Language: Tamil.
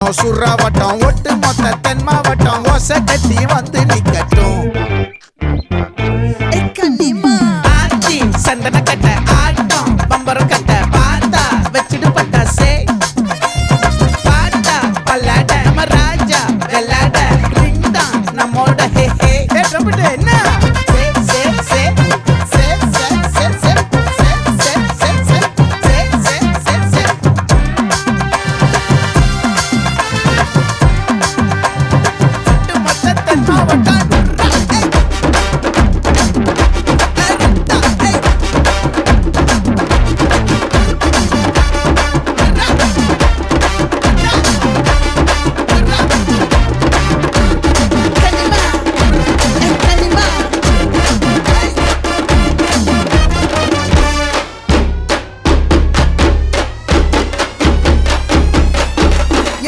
சுறாவட்டம் ஒட்டு மொத்த தென் மாவட்டம் ஓசை கட்டி வந்து நிக்கட்டும். ஆச்சி சந்தன கட்ட ஆட்டம் பம்பரம் கட்ட பார்த்தா வச்சுட்டு பட்டாசே பாட்டா பல்லாட நம்ம ராஜா வெள்ளாட ரிங் தான் நம்மோட ஹே ஹே என்ன